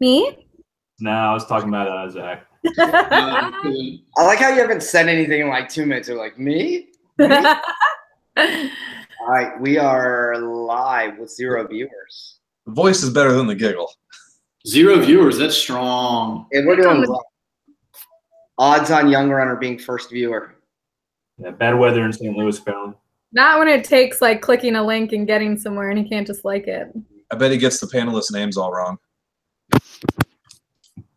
Me? No, I was talking about Zach. I like how you haven't said anything in like 2 minutes. You're like, me? All right, we are live with 0 viewers. The voice is better than the giggle. 0 viewers, that's strong. And we're doing well. Odds on Young Runner being first viewer. Yeah, bad weather in St. Louis, apparently. Not when it takes like clicking a link and getting somewhere and he can't just like it. I bet he gets the panelists' names all wrong.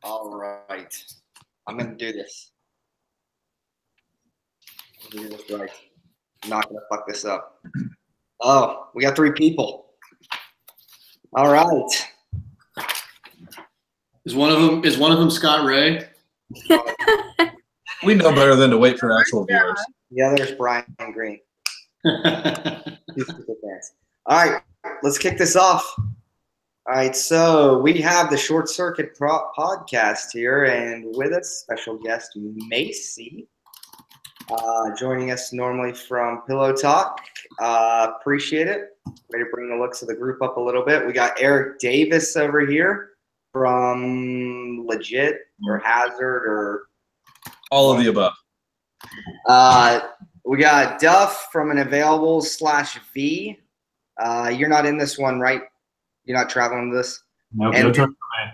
All right. I'm going to do this. I'm going to do this right. I'm not going to fuck this up. Oh, we got 3 people. All right. Is one of them Scott Ray? We know better than to wait for actual viewers. The other is Brian Green. All right, let's kick this off. All right, so we have the Short Circuit podcast here, and with us, special guest Macy, joining us normally from Pillow Talk. Appreciate it. Way to bring the looks of the group up a little bit. We got Eric Davis over here from Legit or Hazard or all of the above. We got Duff from an Available/V. You're not in this one, right? You're not traveling to this? Nope, no turn for me.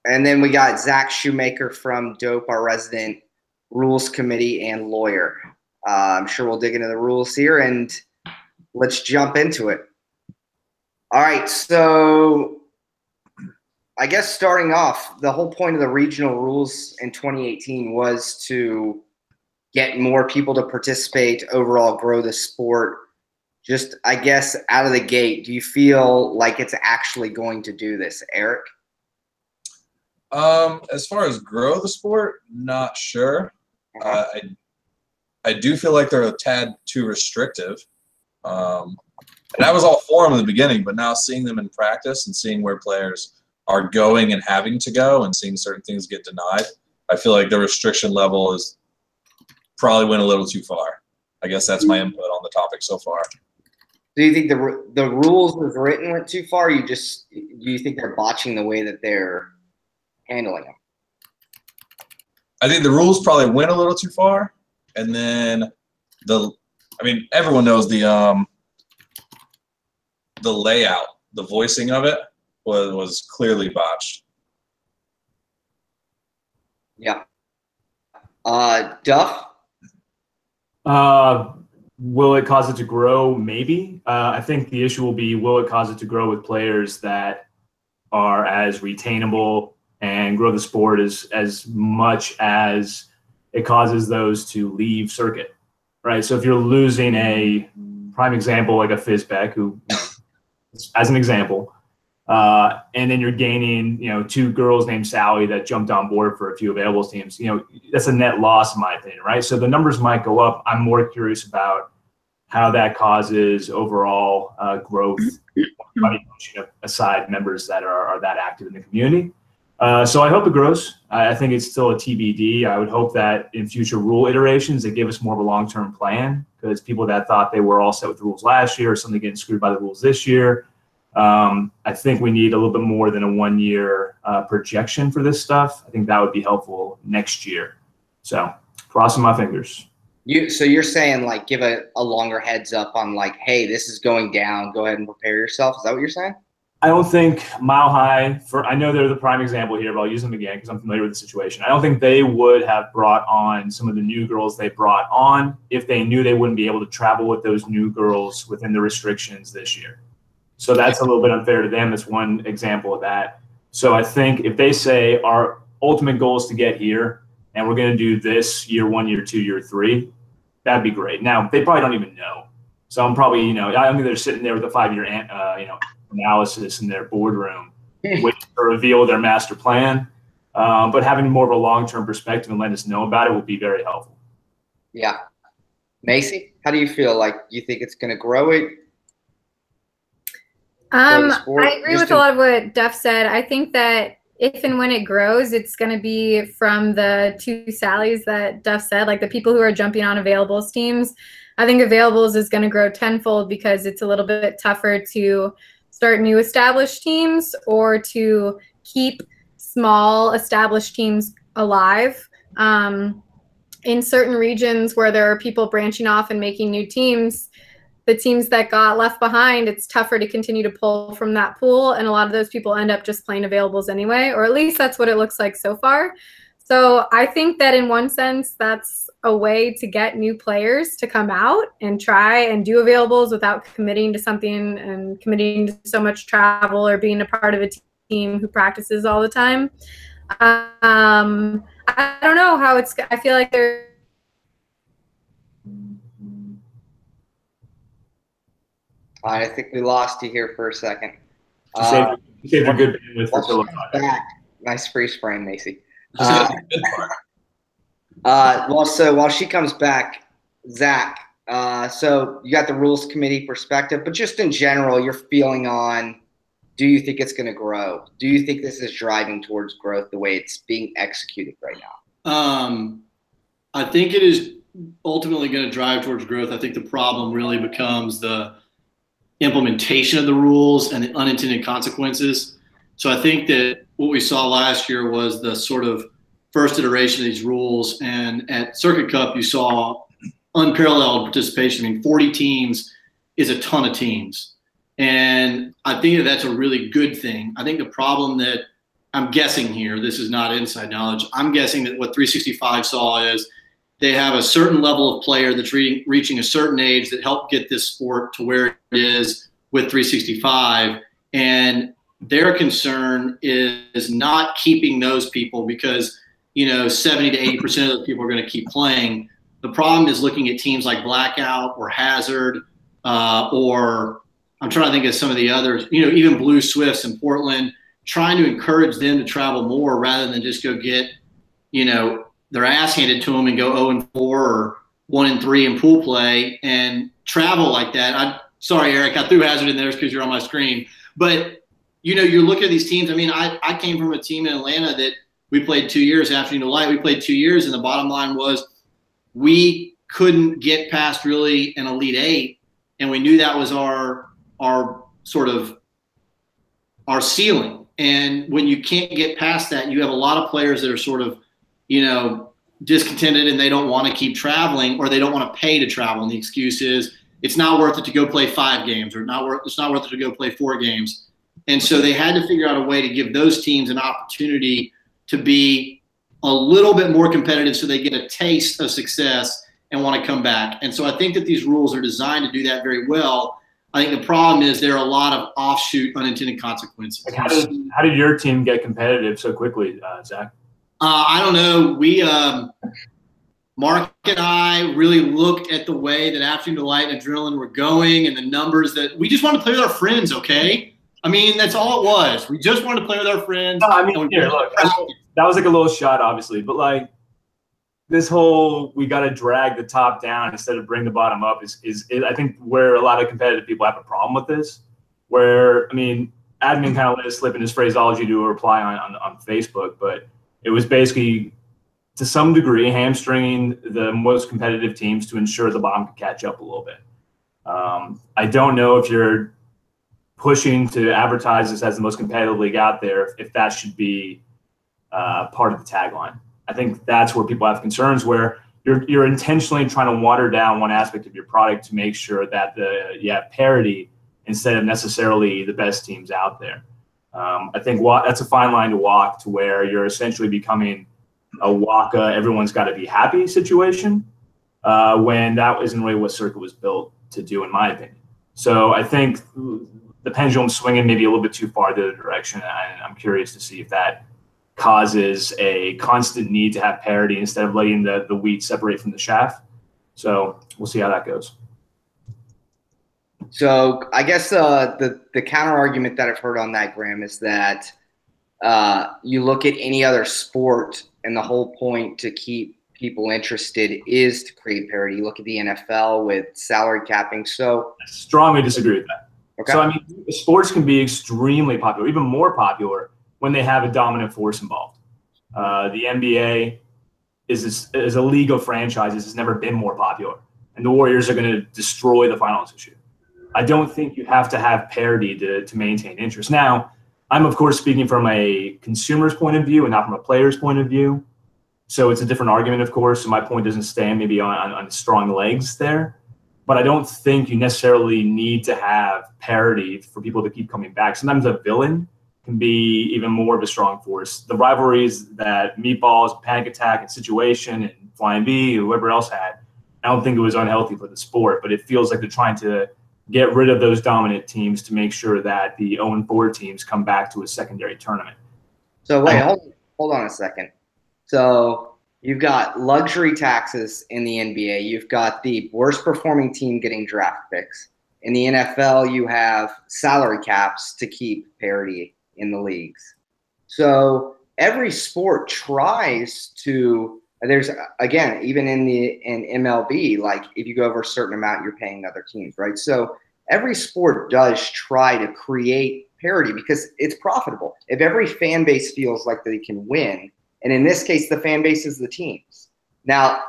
And then we got Zach Shoemaker from Dope, our resident rules committee and lawyer. I'm sure we'll dig into the rules here, and let's jump into it. All right, so I guess starting off, the whole point of the regional rules in 2018 was to get more people to participate, overall grow the sport. Just, I guess, out of the gate, do you feel like it's actually going to do this, Eric? As far as grow the sport, not sure. I do feel like they're a tad too restrictive. And I was all for them in the beginning, but now seeing them in practice and seeing where players are going and having to go and seeing certain things get denied, I feel like the restriction level is probably went a little too far. I guess that's my input on the topic so far. Do you think the rules as written went too far? Do you think they're botching the way that they're handling them? I think the rules probably went a little too far, and then everyone knows the layout, the voicing of it was clearly botched. Yeah. Duff? Will it cause it to grow? Maybe. I think the issue will be, will it cause it to grow with players that are as retainable and grow the sport as much as it causes those to leave circuit, right? So if you're losing a prime example like a Fizbeck, who, as an example, and then you're gaining, 2 girls named Sally that jumped on board for a few available teams, that's a net loss in my opinion, right? So the numbers might go up. I'm more curious about how that causes overall growth, pushing aside members that are that active in the community. So I hope it grows. I think it's still a TBD. I would hope that in future rule iterations, they give us more of a long-term plan, because people that thought they were all set with the rules last year or something getting screwed by the rules this year. I think we need a little bit more than a 1-year projection for this stuff. I think that would be helpful next year. So crossing my fingers. So you're saying like give a longer heads up on like, hey, this is going down. Go ahead and prepare yourself. Is that what you're saying? I don't think Mile High, I know they're the prime example here, but I'll use them again because I'm familiar with the situation. I don't think they would have brought on some of the new girls they brought on if they knew they wouldn't be able to travel with those new girls within the restrictions this year. So that's a little bit unfair to them. That's one example of that. So I think if they say our ultimate goal is to get here and we're going to do this year 1, year 2, year 3, that'd be great. Now, they probably don't even know. So I'm probably, I think they're sitting there with a 5-year, analysis in their boardroom, waiting to reveal their master plan. But having more of a long-term perspective and letting us know about it will be very helpful. Yeah. Macy, how do you feel? Like, you think it's going to grow it? I agree with a lot of what Duff said. I think that if and when it grows, it's going to be from the 2 Sallys that Duff said, like the people who are jumping on availables teams. I think availables is going to grow tenfold because it's a little bit tougher to start new established teams or to keep small established teams alive. In certain regions where there are people branching off and making new teams, the teams that got left behind, it's tougher to continue to pull from that pool. And a lot of those people end up just playing availables anyway, or at least that's what it looks like so far. So I think that in one sense, that's a way to get new players to come out and try and do availables without committing to something and committing to so much travel or being a part of a team who practices all the time. I don't know how it's, I feel like they're. I think we lost you here for a second. You saved a good bandwidth for Philip. Nice freeze frame, Macy. Well, so while she comes back, Zach, so you got the rules committee perspective, but just in general, your feeling on, do you think it's going to grow? Do you think this is driving towards growth the way it's being executed right now? I think it is ultimately going to drive towards growth. I think the problem really becomes the implementation of the rules and the unintended consequences. So I think that what we saw last year was the sort of first iteration of these rules. And at Circuit Cup, you saw unparalleled participation. I mean, 40 teams is a ton of teams. And I think that that's a really good thing. I think the problem that I'm guessing here, this is not inside knowledge, I'm guessing that what 365 saw is they have a certain level of player that's reaching a certain age that helped get this sport to where it is with 365. And their concern is not keeping those people because, 70 to 80% of those people are going to keep playing. The problem is looking at teams like Blackout or Hazard or I'm trying to think of some of the others, even Blue Swifts in Portland, trying to encourage them to travel more rather than just go get, their ass handed to them and go 0-4 or 1-3 in pool play and travel like that. Sorry, Eric, I threw Hazard in there because you're on my screen. But, you're looking at these teams. I mean, I came from a team in Atlanta that we played 2 years, Afternoon Delight. We played 2 years, and the bottom line was we couldn't get past really an Elite Eight, and we knew that was our sort of our ceiling. And when you can't get past that, you have a lot of players that are sort of, discontented and they don't want to keep traveling or they don't want to pay to travel. And the excuse is it's not worth it to go play 5 games or it's not worth it to go play 4 games. And so they had to figure out a way to give those teams an opportunity to be a little bit more competitive so they get a taste of success and want to come back. And so I think that these rules are designed to do that very well. I think the problem is there are a lot of offshoot unintended consequences. Like how did your team get competitive so quickly, Zach? I don't know. We, Mark and I really looked at the way that Afternoon Delight and Adrenaline were going and the numbers that we just wanted to play with our friends, okay? I mean, that's all it was. We just wanted to play with our friends. No, I mean, here, look, that was like a little shot, obviously, but like this whole we got to drag the top down instead of bring the bottom up is I think where a lot of competitive people have a problem with this. Where, I mean, admin kind of let it slip in his phraseology to a reply on Facebook, but it was basically, to some degree, hamstringing the most competitive teams to ensure the bottom could catch up a little bit. I don't know if you're pushing to advertise this as the most competitive league out there, if that should be part of the tagline. I think that's where people have concerns, where you're intentionally trying to water down one aspect of your product to make sure that you have parity instead of necessarily the best teams out there. I think that's a fine line to walk, to where you're essentially becoming a Waka, everyone's got to be happy situation, when that isn't really what Circuit was built to do, in my opinion. So I think the pendulum's swinging maybe a little bit too far the other direction, and I'm curious to see if that causes a constant need to have parity instead of letting the wheat separate from the chaff. So we'll see how that goes. So I guess the counter argument that I've heard on that, Graham, is that you look at any other sport and the whole point to keep people interested is to create parity. You look at the NFL with salary capping. So I strongly disagree with that. Okay. So, I mean, sports can be extremely popular, even more popular, when they have a dominant force involved. The NBA is a league of franchises. It's never been more popular. And the Warriors are going to destroy the finals this year. I don't think you have to have parity to maintain interest. Now, I'm, of course, speaking from a consumer's point of view and not from a player's point of view. So it's a different argument, of course. So my point doesn't stand maybe on strong legs there. But I don't think you necessarily need to have parity for people to keep coming back. Sometimes a villain can be even more of a strong force. The rivalries that Meatballs, Panic Attack, and Situation, and Flying B, whoever else had, I don't think it was unhealthy for the sport, but it feels like they're trying to get rid of those dominant teams to make sure that the 0-4 teams come back to a secondary tournament. So wait, hold on a second. So you've got luxury taxes in the NBA. You've got the worst performing team getting draft picks. In the NFL, you have salary caps to keep parity in the leagues. So every sport tries to – there's, again, even in MLB, like if you go over a certain amount, you're paying other teams, right? So every sport does try to create parity because it's profitable. If every fan base feels like they can win, and in this case, the fan base is the teams. Now,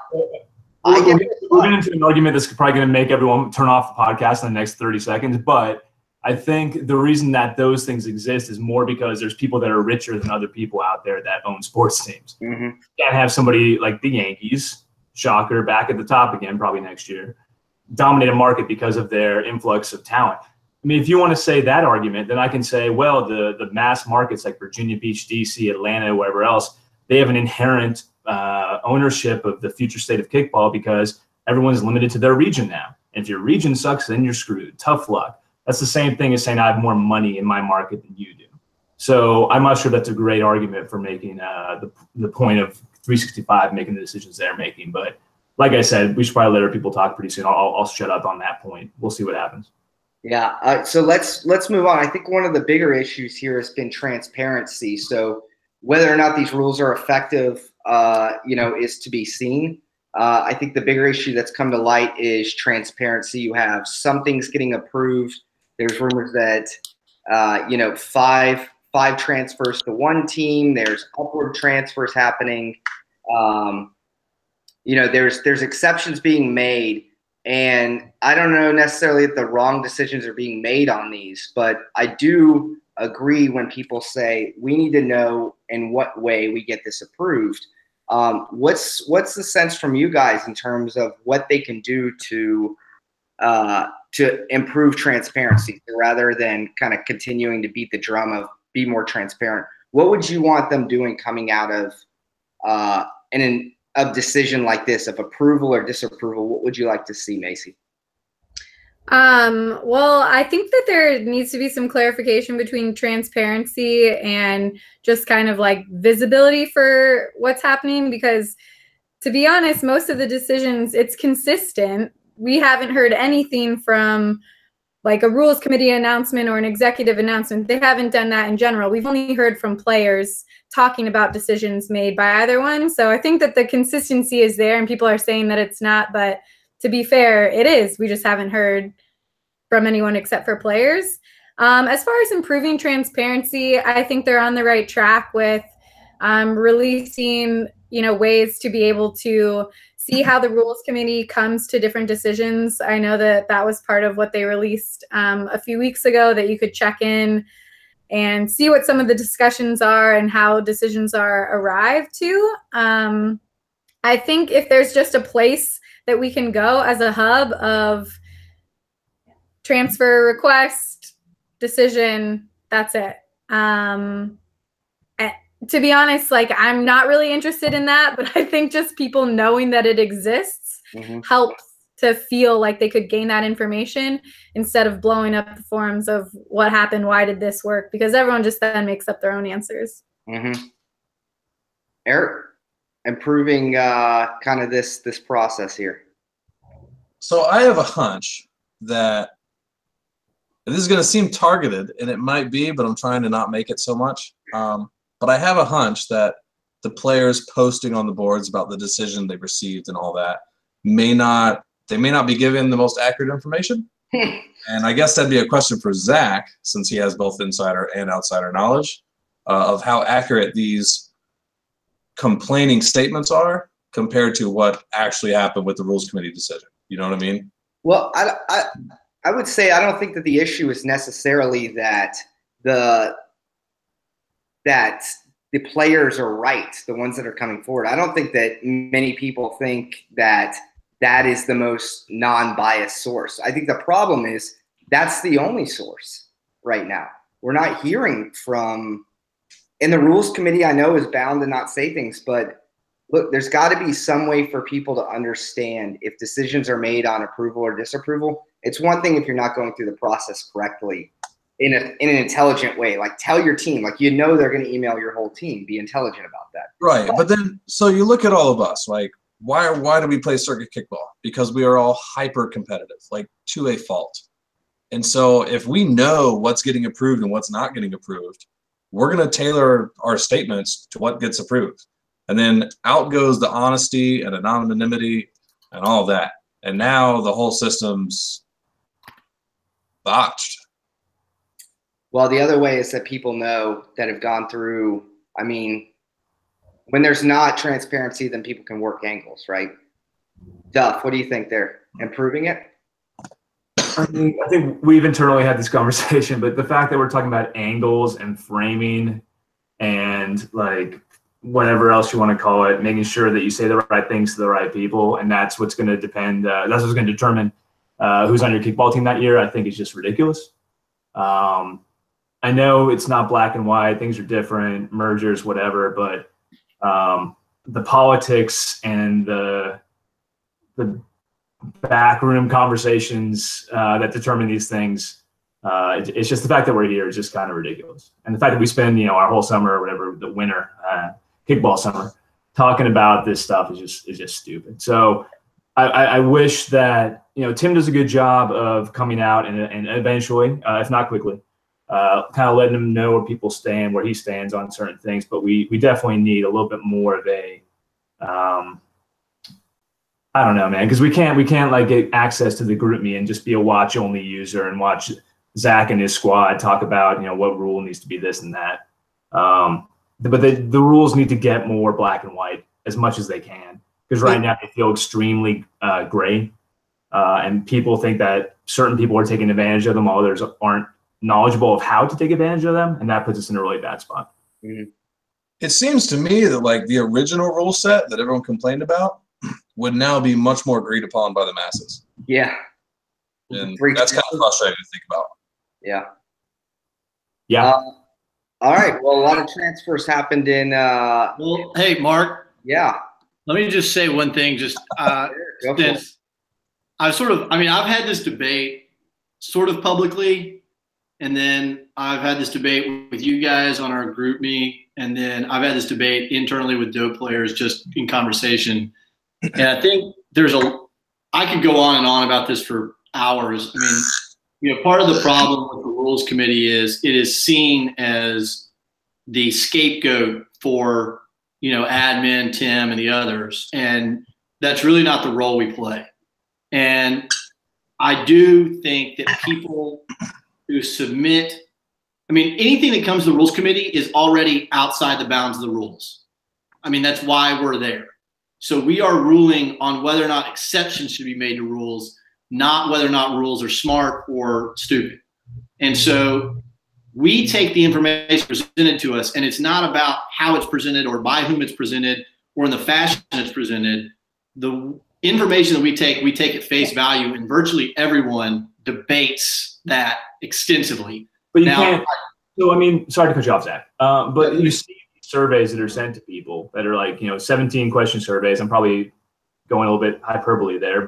we're getting into an argument that's probably going to make everyone turn off the podcast in the next 30 seconds, but I think the reason that those things exist is more because there's people that are richer than other people out there that own sports teams. Mm-hmm. You can't have somebody like the Yankees, shocker, back at the top again, probably next year, dominate a market because of their influx of talent. I mean, if you want to say that argument, then I can say, well, the mass markets like Virginia Beach, D.C., Atlanta, wherever else, they have an inherent ownership of the future state of kickball because everyone's limited to their region now. And if your region sucks, then you're screwed. Tough luck. That's the same thing as saying I have more money in my market than you do. So I'm not sure that's a great argument for making the point of 365 making the decisions they're making. But like I said, we should probably let our people talk pretty soon. I'll shut up on that point. We'll see what happens. Yeah. So let's move on. I think one of the bigger issues here has been transparency. So whether or not these rules are effective, is to be seen. I think the bigger issue that's come to light is transparency. You have some things getting approved. There's rumors that, five transfers to one team. There's upward transfers happening. There's exceptions being made. And I don't know necessarily if the wrong decisions are being made on these, but I do agree when people say we need to know in what way we get this approved. What's the sense from you guys in terms of what they can do to improve transparency rather than kind of continuing to beat the drum of be more transparent? What would you want them doing coming out of a decision like this of approval or disapproval? What would you like to see, Macy? Well, I think that there needs to be some clarification between transparency and just kind of like visibility for what's happening, because to be honest, most of the decisions, it's consistent. We haven't heard anything from like a rules committee announcement or an executive announcement. They haven't done that in general. We've only heard from players talking about decisions made by either one. So I think that the consistency is there and people are saying that it's not, but to be fair, it is. We just haven't heard from anyone except for players. As far as improving transparency, I think they're on the right track with releasing, ways to be able to see how the rules committee comes to different decisions. I know that was part of what they released a few weeks ago, that you could check in and see what some of the discussions are and how decisions are arrived to. I think if there's just a place that we can go as a hub of transfer request, decision, that's it. To be honest, like I'm not really interested in that, but I think just people knowing that it exists helps to feel like they could gain that information instead of blowing up the forums of what happened, why did this work, because everyone just then makes up their own answers. Eric, improving kind of this process here. So I have a hunch that this is going to seem targeted, and it might be, but I'm trying to not make it so much. But I have a hunch that the players posting on the boards about the decision they received and all that may not be given the most accurate information. And I guess that'd be a question for Zach, since he has both insider and outsider knowledge of how accurate these complaining statements are compared to what actually happened with the rules committee decision. You know what I mean? Well, I would say I don't think that the issue is necessarily that the that the players are right, the ones that are coming forward. I don't think that many people think that that is the most non-biased source. I think the problem is that's the only source right now. We're not hearing from, and the rules committee I know is bound to not say things, but look, there's got to be some way for people to understand if decisions are made on approval or disapproval. It's one thing if you're not going through the process correctly in an intelligent way. Like, tell your team, like, they're going to email your whole team. Be intelligent about that. Right, but then so you look at all of us, like, why do we play circuit kickball? Because we are all hyper competitive, like to a fault. And so if we know what's getting approved and what's not getting approved, we're going to tailor our statements to what gets approved. And then out goes the honesty and anonymity and all that. And now the whole system's botched. Well, the other way is that people know that have gone through, I mean, when there's not transparency, then people can work angles, right? Duff, what do you think? They're improving it? I think we've internally had this conversation, but the fact that we're talking about angles and framing and like whatever else you want to call it, making sure that you say the right things to the right people, and that's what's going to depend. That's what's going to determine who's on your kickball team that year. I think is just ridiculous. I know it's not black and white; things are different, mergers, whatever. But the politics and the backroom conversations that determine these things. It's just the fact that we're here is just kind of ridiculous. And the fact that we spend, our whole summer or whatever, the winter, kickball summer, talking about this stuff is just stupid. So I wish that, Tim does a good job of coming out and eventually, if not quickly, kind of letting him know where people stand, where he stands on certain things. But we definitely need a little bit more of a, I don't know, man, because we can't like get access to the group me and just be a watch only user and watch Zach and his squad talk about, what rule needs to be this and that. But the rules need to get more black and white as much as they can, because right now they feel extremely gray, and people think that certain people are taking advantage of them, while others aren't knowledgeable of how to take advantage of them, and that puts us in a really bad spot. Mm-hmm. It seems to me that like the original rule set that everyone complained about would now be much more agreed upon by the masses. Yeah. And that's kind of frustrating to think about. Yeah. Yeah. All right. Well, a lot of transfers happened in. Well, hey, Mark. Yeah. Let me just say one thing. Just since I've had this debate sort of publicly, and then I've had this debate with you guys on our group me, and then I've had this debate internally with dope players just in conversation. And I think I could go on and on about this for hours. I mean, part of the problem with the rules committee is it is seen as the scapegoat for, admin, Tim, and the others. And that's really not the role we play. And I do think that people who submit, anything that comes to the rules committee is already outside the bounds of the rules. That's why we're there. So we are ruling on whether or not exceptions should be made to rules, not whether or not rules are smart or stupid. And so we take the information presented to us, and it's not about how it's presented or by whom it's presented or in the fashion it's presented. The information that we take at face value, and virtually everyone debates that extensively. But you can't. So, sorry to cut you off, Zach. But you see surveys that are sent to people that are like, 17 question surveys. I'm probably going a little bit hyperbole there,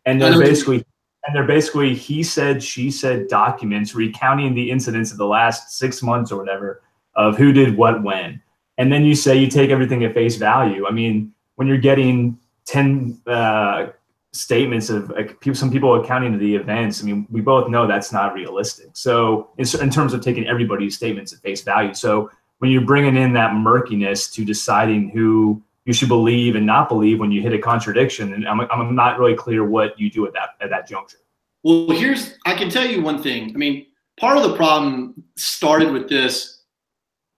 and they're basically he said, she said documents recounting the incidents of the last 6 months or whatever of who did what when. And then you say you take everything at face value. When you're getting 10 statements of some people accounting to the events, we both know that's not realistic. So in terms of taking everybody's statements at face value. So when you're bringing in that murkiness to deciding who you should believe and not believe when you hit a contradiction, and I'm not really clear what you do at that juncture. Well, I can tell you one thing. Part of the problem started with this,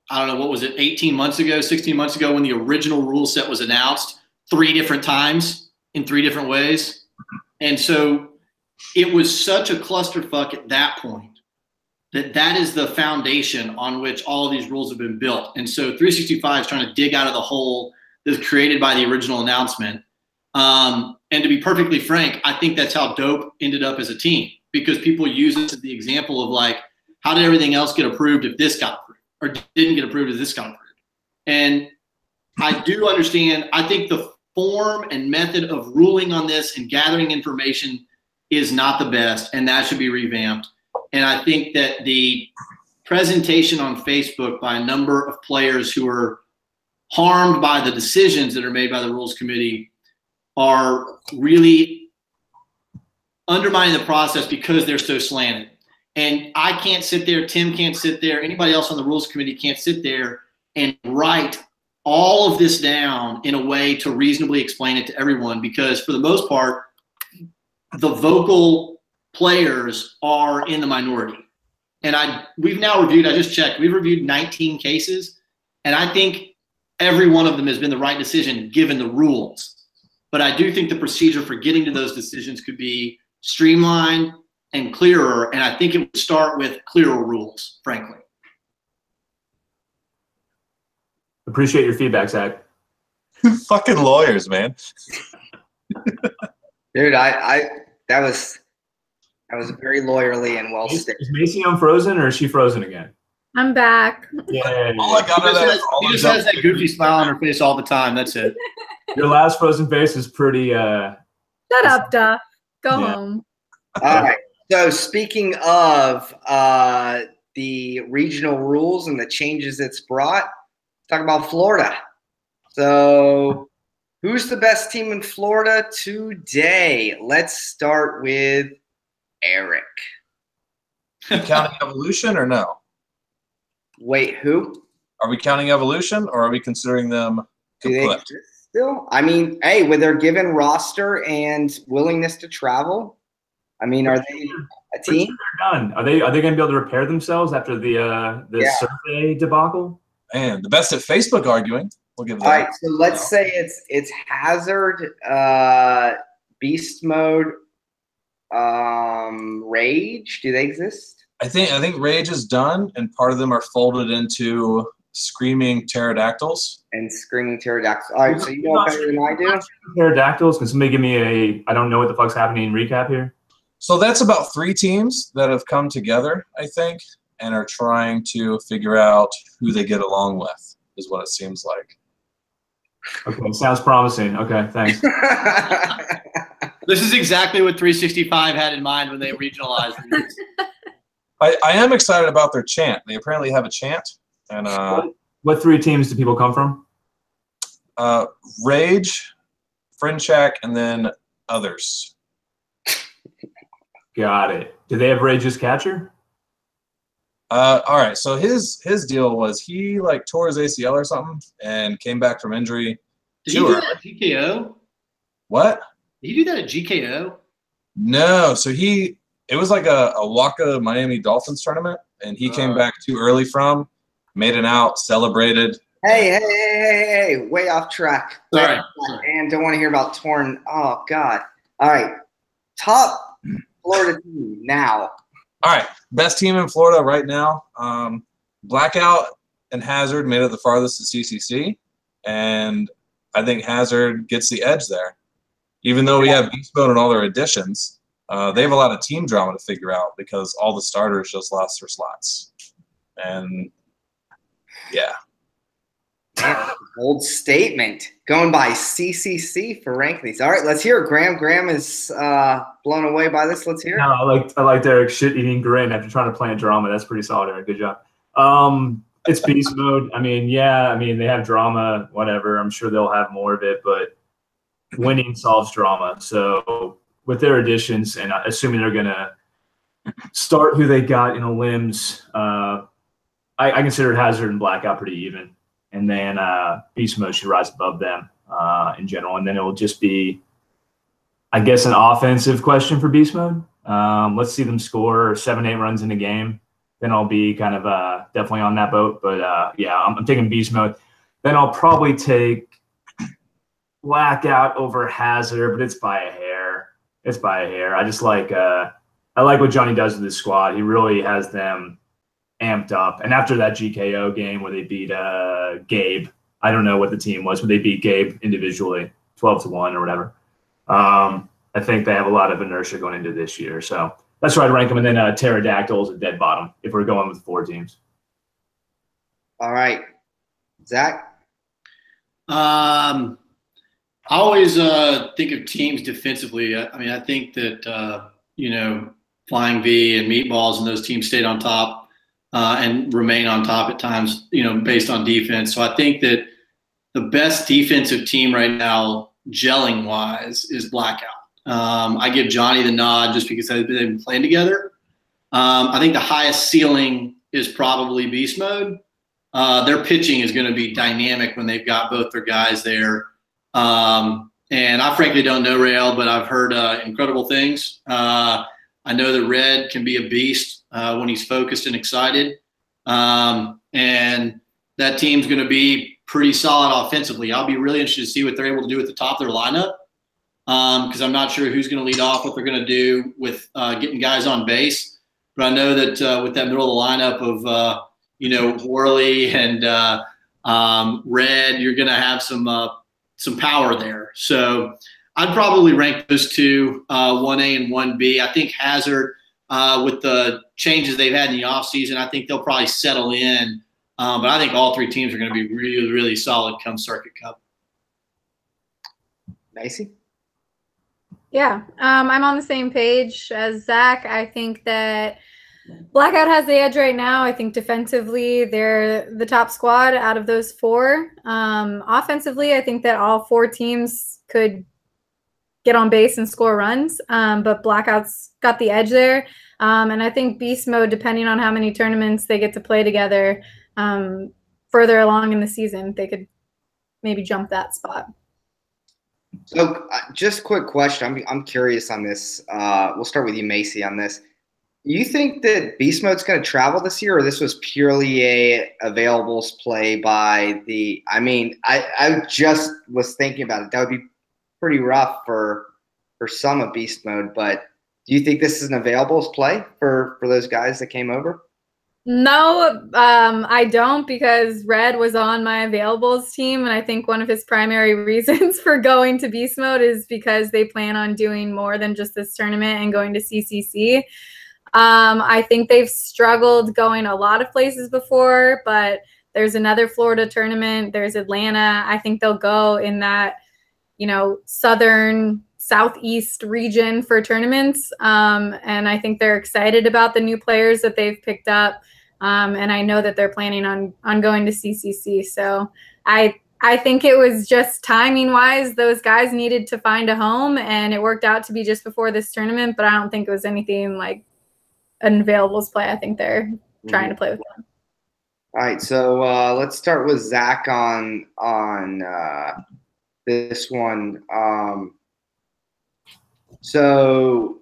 I don't know, what was it, 18 months ago, 16 months ago, when the original rule set was announced 3 different times in 3 different ways. And so it was such a clusterfuck at that point that is the foundation on which all of these rules have been built. And so 365 is trying to dig out of the hole that's created by the original announcement. And to be perfectly frank, I think that's how Dope ended up as a team, because people use this as the example of like, how did everything else get approved if this got approved, or didn't get approved if this got approved? And I do understand, I think the form and method of ruling on this and gathering information is not the best, and that should be revamped. And I think that the presentation on Facebook by a number of players who are harmed by the decisions that are made by the Rules Committee are really undermining the process because they're so slanted. And I can't sit there, Tim can't sit there, anybody else on the Rules Committee can't sit there and write all of this down in a way to reasonably explain it to everyone, because for the most part, the vocal players are in the minority. And we've now reviewed, I just checked, we've reviewed 19 cases, and I think every one of them has been the right decision given the rules. But I do think the procedure for getting to those decisions could be streamlined and clearer, and I think it would start with clearer rules, frankly. Appreciate your feedback, Zach. Fucking lawyers, man. Dude, that was very lawyerly and well stated. Is Macy unfrozen, or is she frozen again? I'm back. Yeah. All I got of that. He just has that goofy smile on her face all the time. That's it. Your last frozen face is pretty. Shut up, Duff. Go home. All right. So speaking of the regional rules and the changes it's brought, let's talk about Florida. So who's the best team in Florida today? Let's start with Eric. Counting Evolution or no? Wait, who? Are we counting Evolution, or are we considering them Do they complete? exist still? I mean, hey, with their given roster and willingness to travel, I mean, are they a team? They're done. Are they going to be able to repair themselves after the survey debacle? Man, the best at Facebook arguing. We'll give that. All right, so let's say it's Hazard, Beast Mode, Rage. Do they exist? I think Rage is done, and part of them are folded into Screaming Pterodactyls. And Screaming Pterodactyls. All right, so you know better than I do. Pterodactyls. Can somebody give me I don't know what the fuck's happening recap here? So that's about 3 teams that have come together, I think, and are trying to figure out who they get along with, is what it seems like. Okay, sounds promising. Okay, thanks. This is exactly what 365 had in mind when they regionalized these. I am excited about their chant. They apparently have a chant. And what 3 teams do people come from? Rage, Friend Shack, and then others. Got it. Do they have Rage's catcher? All right. So his deal was he like tore his ACL or something and came back from injury. Did he do that at GKO? What? Did he do that at GKO? No. So it was like a Waka Miami Dolphins tournament, and he came back too early from, made an out, celebrated. Hey, way off track. Sorry. And don't want to hear about torn. Oh, God. All right. Top Florida team now. All right. Best team in Florida right now. Blackout and Hazard made it the farthest to CCC, and I think Hazard gets the edge there. Even though we have Beast Mode and all their additions, they have a lot of team drama to figure out because all the starters just lost their slots. And, yeah. Bold statement. Going by CCC for rankings. All right, let's hear it. Graham is blown away by this. Let's hear it. No, I like Derek's shit-eating grin after trying to plant drama. That's pretty solid, Eric. Good job. It's Beast Mode. They have drama, whatever. I'm sure they'll have more of it, but winning solves drama. So with their additions, and assuming they're going to start who they got in the limbs, I consider Hazard and Blackout pretty even. And then Beast Mode should rise above them in general. And then it will just be, I guess, an offensive question for Beast Mode. Let's see them score 7-8 runs in a game. Then I'll be kind of definitely on that boat. But, I'm taking Beast Mode. Then I'll probably take Blackout over Hazard, but it's by a hair. I just like I I like what Johnny does with his squad. He really has them amped up. And after that GKO game where they beat Gabe, I don't know what the team was, but they beat Gabe individually, 12-1 or whatever. I think they have a lot of inertia going into this year. So that's where I'd rank them. And then Pterodactyls at dead bottom if we're going with 4 teams. All right. Zach? I always think of teams defensively. I mean, I think that, Flying V and Meatballs and those teams stayed on top and remain on top at times, based on defense. So I think that the best defensive team right now, gelling-wise, is Blackout. I give Johnny the nod just because they've been playing together. I think the highest ceiling is probably Beast Mode. Their pitching is going to be dynamic when they've got both their guys there. And I frankly don't know Rael, but I've heard incredible things. I know that Red can be a beast when he's focused and excited. And that team's going to be pretty solid offensively. I'll be really interested to see what they're able to do at the top of their lineup because I'm not sure who's going to lead off, what they're going to do with getting guys on base. But I know that with that middle of the lineup of, Worley and Red, you're going to have some power there. So I'd probably rank those two, 1A and 1B. I think Hazard, with the changes they've had in the offseason, I think they'll probably settle in. But I think all 3 teams are going to be really, really solid come Circuit Cup. Macy? Yeah, I'm on the same page as Zach. I think that Blackout has the edge right now. I think defensively, they're the top squad out of those 4. Offensively, I think that all 4 teams could get on base and score runs, but Blackout's got the edge there. And I think Beast Mode, depending on how many tournaments they get to play together further along in the season, they could maybe jump that spot. So just quick question. I'm curious on this. We'll start with you, Macy, on this. You think that Beast Mode's going to travel this year, or this was purely a availables play by the – I just was thinking about it. That would be pretty rough for some of Beast Mode, but do you think this is an availables play for those guys that came over? No, I don't, because Red was on my availables team, and I think one of his primary reasons for going to Beast Mode is because they plan on doing more than just this tournament and going to CCC. I think they've struggled going a lot of places before, but there's another Florida tournament. There's Atlanta. I think they'll go in that, southern southeast region for tournaments. And I think they're excited about the new players that they've picked up. And I know that they're planning on going to CCC. So I think it was just timing wise, those guys needed to find a home, and it worked out to be just before this tournament, but I don't think it was anything like an availables play. I think they're trying to play with them. All right, so let's start with Zach on this one. So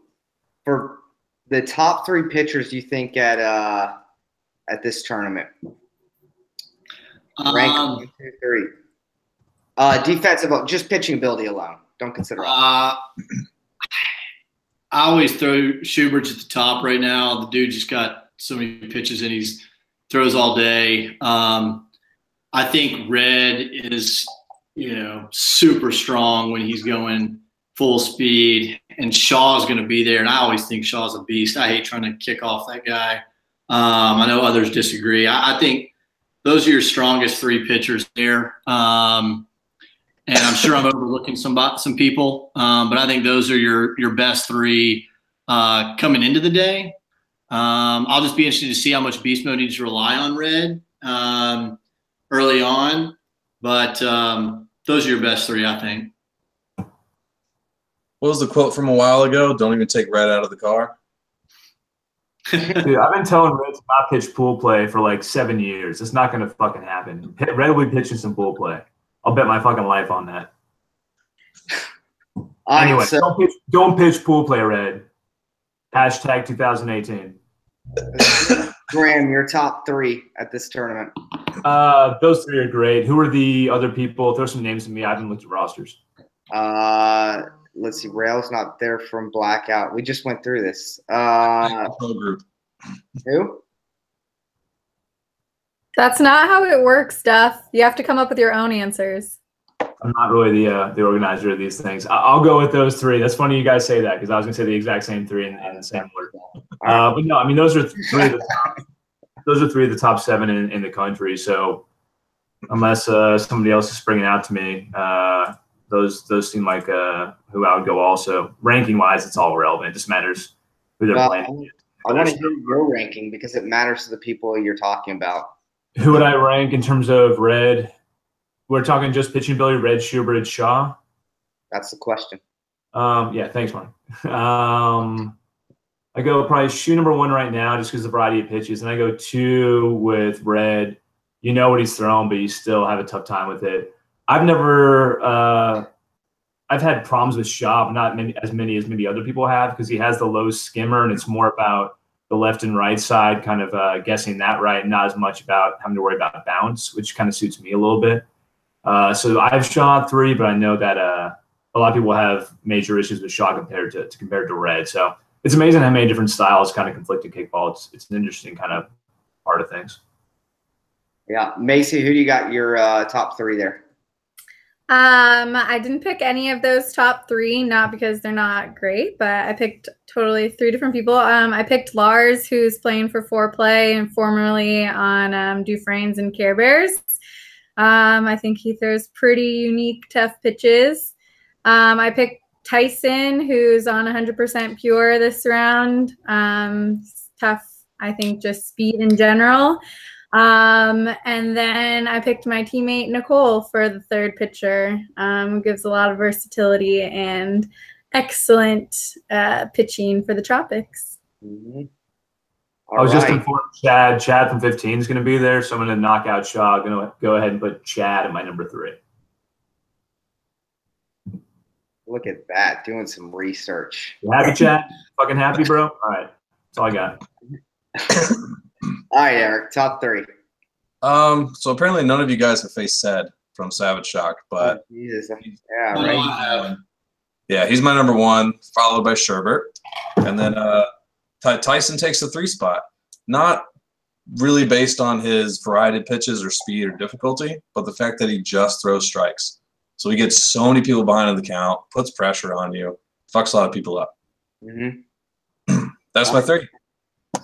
for the top 3 pitchers, you think at this tournament? Rank 1, 2, 3. Defensive, just pitching ability alone. Don't consider it. I always throw Schubert's at the top right now. The dude just got so many pitches and he throws all day. I think Red is, super strong when he's going full speed, and Shaw's going to be there. And I always think Shaw's a beast. I hate trying to kick off that guy. I know others disagree. I think those are your strongest 3 pitchers there. And I'm sure I'm overlooking some people, but I think those are your best 3 coming into the day. I'll just be interested to see how much Beast Mode needs to rely on Red early on, but those are your best 3, I think. What was the quote from a while ago? Don't even take Red out of the car. Dude, I've been telling Red to not pitch pool play for like 7 years. It's not going to fucking happen. Red will be pitching some pool play. I'll bet my fucking life on that. Anyway, so don't pitch pool play, Red. Hashtag 2018. Graham, your top 3 at this tournament. Those 3 are great. Who are the other people? Throw some names to me. I haven't looked at rosters. let's see. Rail's not there from Blackout. We just went through this. Group. Who? That's not how it works, Steph. You have to come up with your own answers. I'm not really the organizer of these things. I'll go with those three. That's funny you guys say that because I was gonna say the exact same three in the same order. But no, I mean those are three of the top. Those are three of the top 7 in the country. So unless somebody else is springing out to me, those seem like who I would go also. Ranking wise, it's all relevant. It just matters who they're playing. I want to hear your ranking because it matters to the people you're talking about. Who would I rank in terms of red? We're talking just pitching ability, Red, Schubert, Shaw. That's the question. Yeah, thanks, Mark. I go probably shoe number 1 right now just because of the variety of pitches. And I go 2 with Red. You know what he's throwing, but you still have a tough time with it. I've had problems with Shaw, but not as many as maybe other people have because he has the low skimmer and it's more about the left and right side kind of guessing that right and not as much about having to worry about bounce, which kind of suits me a little bit. So I have Shaw at 3, but I know that a lot of people have major issues with Shaw compared to Red. So it's amazing how many different styles kind of conflict in kickball. It's an interesting kind of part of things. Yeah. Macy, who do you got your top 3 there? I didn't pick any of those top 3, not because they're not great, but I picked totally 3 different people. I picked Lars, who's playing for Foreplay and formerly on Dufresne's and Care Bears. I think he throws pretty unique, tough pitches. I picked Tyson, who's on 100% pure this round. Tough, I think, just speed in general. And then I picked my teammate Nicole for the 3rd pitcher. Gives a lot of versatility and excellent pitching for the Tropics. Mm-hmm. I was just informed Chad from 15 is going to be there, so I'm going to knock out Shaw. I'm going to go ahead and put Chad at my number 3. Look at that, doing some research. You happy, Chad? Fucking happy, bro? All right. That's all I got. All right, Eric, top 3. So apparently none of you guys have faced Sed from Savage Shock, but Jesus. Yeah, right. Yeah, he's my number 1, followed by Sherbert. And then Tyson takes the 3 spot. Not really based on his variety of pitches or speed or difficulty, but the fact that he just throws strikes. So he gets so many people behind in the count, puts pressure on you, fucks a lot of people up. Mm-hmm. That's my 3.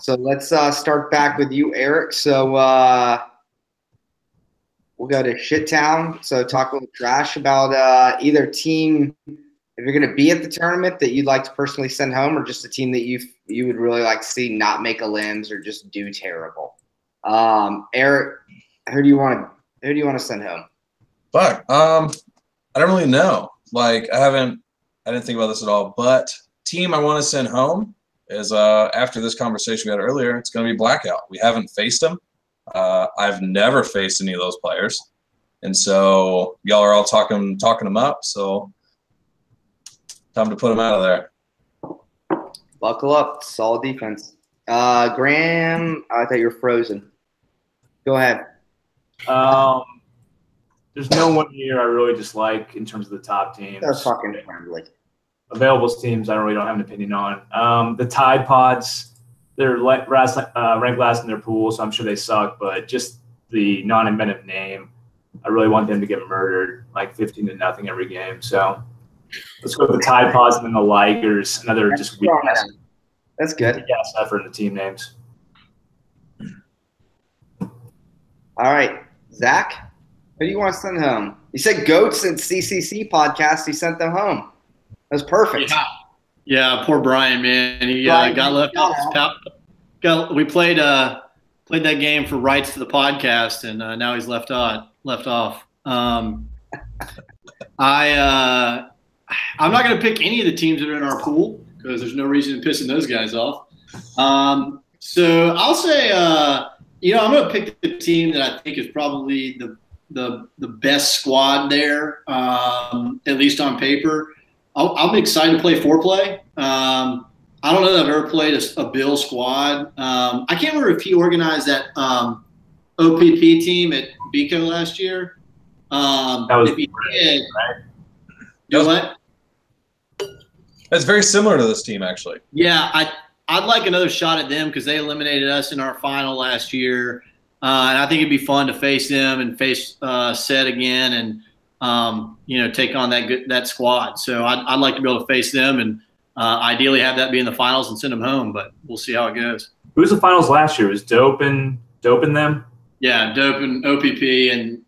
So let's start back with you, Eric. So we'll go to Shittown. So talk a little trash about either team, if you're going to be at the tournament, that you'd like to personally send home, or just a team that you would really like to see not make a limbs or just do terrible. Eric, who do you want to send home? Fuck. I don't really know. Like I didn't think about this at all. But team I want to send home is after this conversation we had earlier, it's going to be Blackout. We haven't faced them. I've never faced any of those players, and so y'all are all talking them up. So time to put them out of there. Buckle up, solid defense. Graham, I thought you were frozen. Go ahead. There's no one here I really dislike in terms of the top teams. They're fucking friendly. Availables teams, I really don't have an opinion on. The Tide Pods, they're ranked last in their pool, so I'm sure they suck. But just the non-inventive name, I really want them to get murdered, like 15-0 every game. So let's go with the Tide Pods and then the Ligers, another just weak ass. That's good. Yes, effort in the team names. All right, Zach. Who do you want to send home? You said Goats and CCC podcast. He sent them home. That's perfect. Yeah, poor Brian, man. He got left off. We played that game for rights to the podcast, and now he's left off. I'm not going to pick any of the teams that are in our pool because there's no reason in pissing those guys off. So I'll say, I'm going to pick the team that I think is probably the best squad there, at least on paper. I'm excited to play Foreplay. I don't know that I've ever played a Bill squad. I can't remember if he organized that OPP team at Bico last year. That was if he did, right? You know what? That's very similar to this team, actually. Yeah, I'd like another shot at them because they eliminated us in our final last year, and I think it'd be fun to face them and face Set again, and take on that squad. So I'd like to be able to face them and ideally have that be in the finals and send them home. But we'll see how it goes. Who was the finals last year? Was Dope and them? Yeah, Dope and OPP and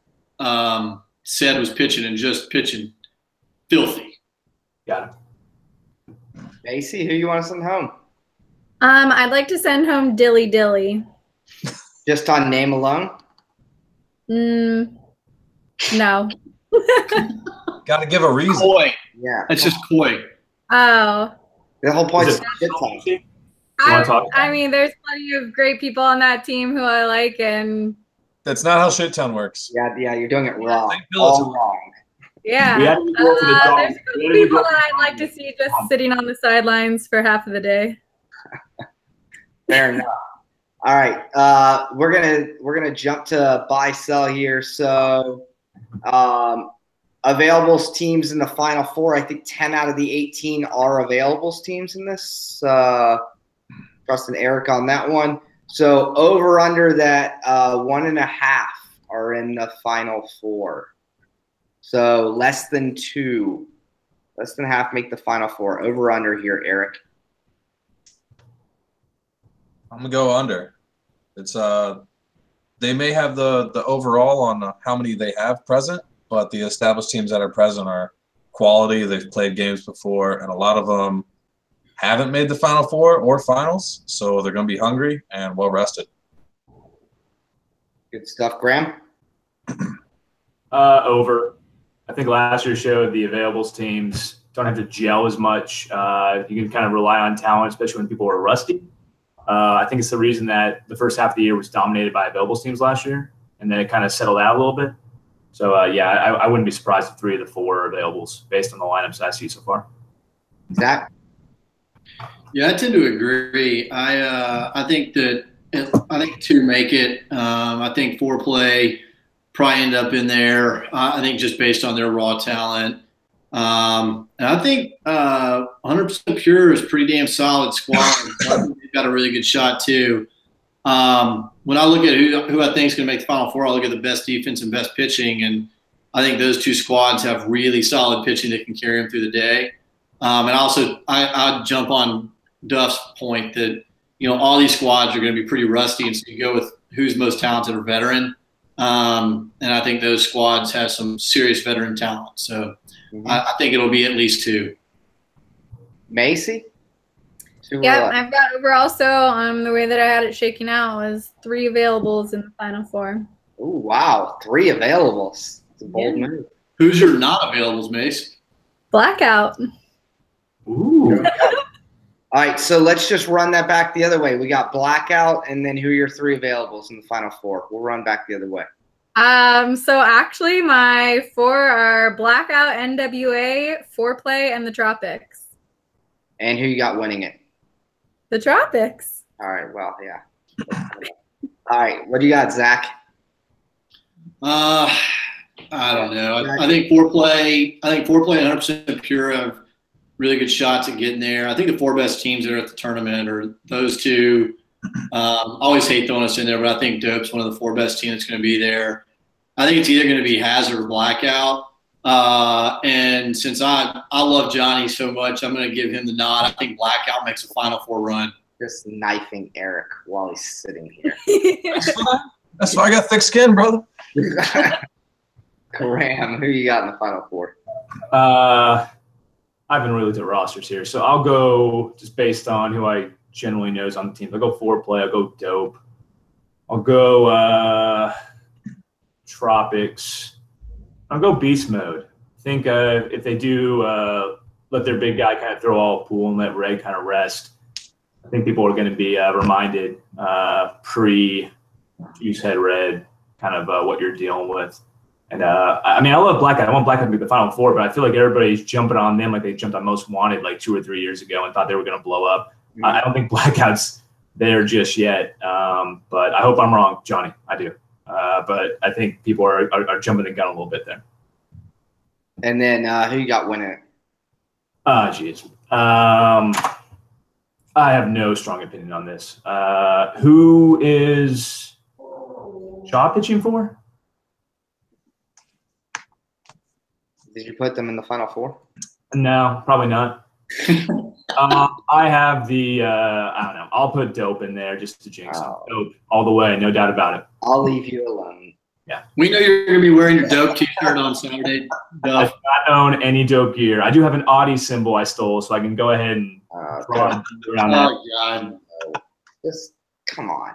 Set was pitching and just pitching filthy. Got it. Macy, who you want to send home? I'd like to send home Dilly Dilly. Just on name alone? No. Got to give a reason. Coy. Yeah. That's just coy. Oh. The whole point Is is it shit talk. I mean, there's plenty of great people on that team who I like, and That's not how Shittown works. Yeah, you're doing it wrong. St. Phillips All wrong. yeah. We had to go to the dog. There's a couple people that I'd like to see just sitting on the sidelines for half of the day. Fair enough. All right, we're gonna jump to buy sell here. So, availables teams in the final four. I think 10 out of the 18 are availables teams in this. Trusting Eric on that one. So over under that 1.5 are in the final four. So less than half make the final four. Over under here, Eric. I'm gonna go under. It's they may have the overall on how many they have present, but the established teams that are present are quality. They've played games before, and a lot of them haven't made the final four or finals, so they're going to be hungry and well rested. Good stuff, Graham. Over. I think last year showed the availables teams don't have to gel as much. You can kind of rely on talent, especially when people are rusty. I think it's the reason that the first half of the year was dominated by availables teams last year, and then it kind of settled out a little bit. So, I wouldn't be surprised if 3 of the 4 are availables based on the lineups I see so far. Zach? Yeah, I tend to agree. I think to make it, I think foreplay probably end up in there. I think just based on their raw talent. And I think 100% Pure is a pretty damn solid squad. I think they've got a really good shot too. When I look at who I think is going to make the Final Four, I look at the best defense and best pitching, and I think those two squads have really solid pitching that can carry them through the day. And also, I'd jump on Duff's point that all these squads are going to be pretty rusty, and so you go with who's most talented or veteran. And I think those squads have some serious veteran talent. So I think it'll be at least 2. Macy? Yeah, I've got over also. The way that I had it shaking out was 3 availables in the final 4. Oh, wow. 3 availables. It's a bold move. Who's your not availables, Mace? Blackout. Ooh. All right, so let's just run that back the other way. We got Blackout, and then who are your 3 availables in the final 4? We'll run back the other way. So actually my 4 are Blackout, NWA, Foreplay, and the Tropics. And who you got winning it? The Tropics. All right, well, yeah. All right, what do you got, Zach? I don't know. I think Foreplay and 100% Pure have really good shots at getting there. I think the 4 best teams that are at the tournament are those 2. Always hate throwing us in there, but I think Dope's one of the 4 best teams that's going to be there. I think it's either going to be Hazard or Blackout. And since I love Johnny so much, I'm going to give him the nod. I think Blackout makes a Final Four run. Just knifing Eric while he's sitting here. That's why I got thick skin, brother. Graham, who you got in the Final Four? I haven't really looked at rosters here, so I'll go just based on who I generally knows on the team. I'll go Foreplay. I'll go Dope. I'll go Tropics. I'll go Beast Mode. I think if they do let their big guy kind of throw all pool and let Ray kind of rest, I think people are going to be reminded pre-Juice Head Red kind of what you're dealing with. And, I love Blackout. I want Blackout to be the Final Four, but I feel like everybody's jumping on them like they jumped on Most Wanted like 2 or 3 years ago and thought they were going to blow up. Mm-hmm. I don't think Blackout's there just yet, but I hope I'm wrong, Johnny. I do. But I think people are jumping the gun a little bit there. And then who you got winning it? Geez. I have no strong opinion on this. Who is Shaw pitching for? Did you put them in the Final Four? No, probably not. I have the I don't know. I'll put Dope in there just to jinx him. Dope all the way, no doubt about it. I'll leave you alone. Yeah. We know you're going to be wearing your Dope T-shirt on Saturday. I do not own any Dope gear. I do have an Audi symbol I stole, so I can go ahead and draw around that. Oh, God. Just come on.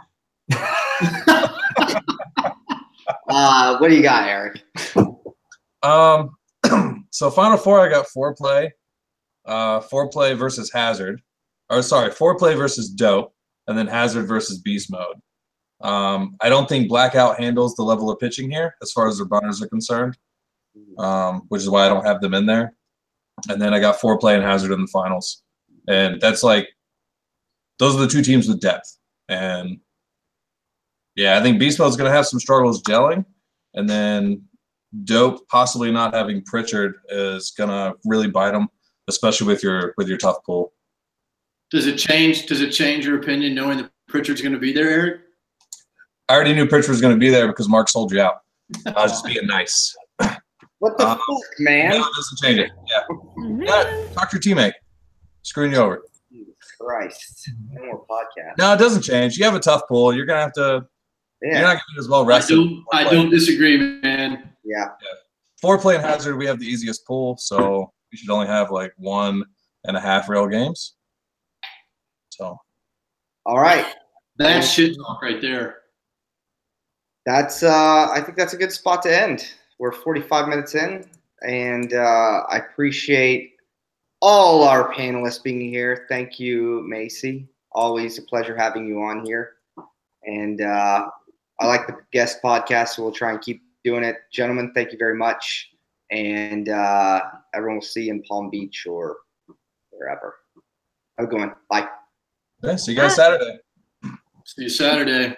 What do you got, Eric? So Final Four, I got Foreplay. Foreplay versus Hazard. Or sorry, Foreplay versus Dope, and then Hazard versus Beast Mode. I don't think Blackout handles the level of pitching here as far as their runners are concerned, which is why I don't have them in there. And then I got Foreplay and Hazard in the finals. And that's like – those are the two teams with depth. And, yeah, I think Beast Mode's going to have some struggles gelling. And then Dope possibly not having Pritchard is going to really bite them, especially with your tough pull. Does it change your opinion knowing that Pritchard's going to be there, Eric? I already knew Pritchard was going to be there because Mark sold you out. I was just being nice. What the fuck, man? No, it doesn't change it. Yeah. Talk to your teammate. Screwing you over. Jesus Christ. No more podcast. No, it doesn't change. You have a tough pull. You're going to have to You're not going to be as well rested. I don't disagree, man. Yeah. Foreplay and Hazard, we have the easiest pull, so we should only have like 1.5 real games. So. All right. That's shit talk right there. That's I think that's a good spot to end. We're 45 minutes in, and I appreciate all our panelists being here. Thank you, Macy. Always a pleasure having you on here. And I like the guest podcast, so we'll try and keep doing it. Gentlemen, thank you very much. And everyone will see you in Palm Beach or wherever. Have a good one. Bye. Yeah, see you guys Saturday. See you Saturday.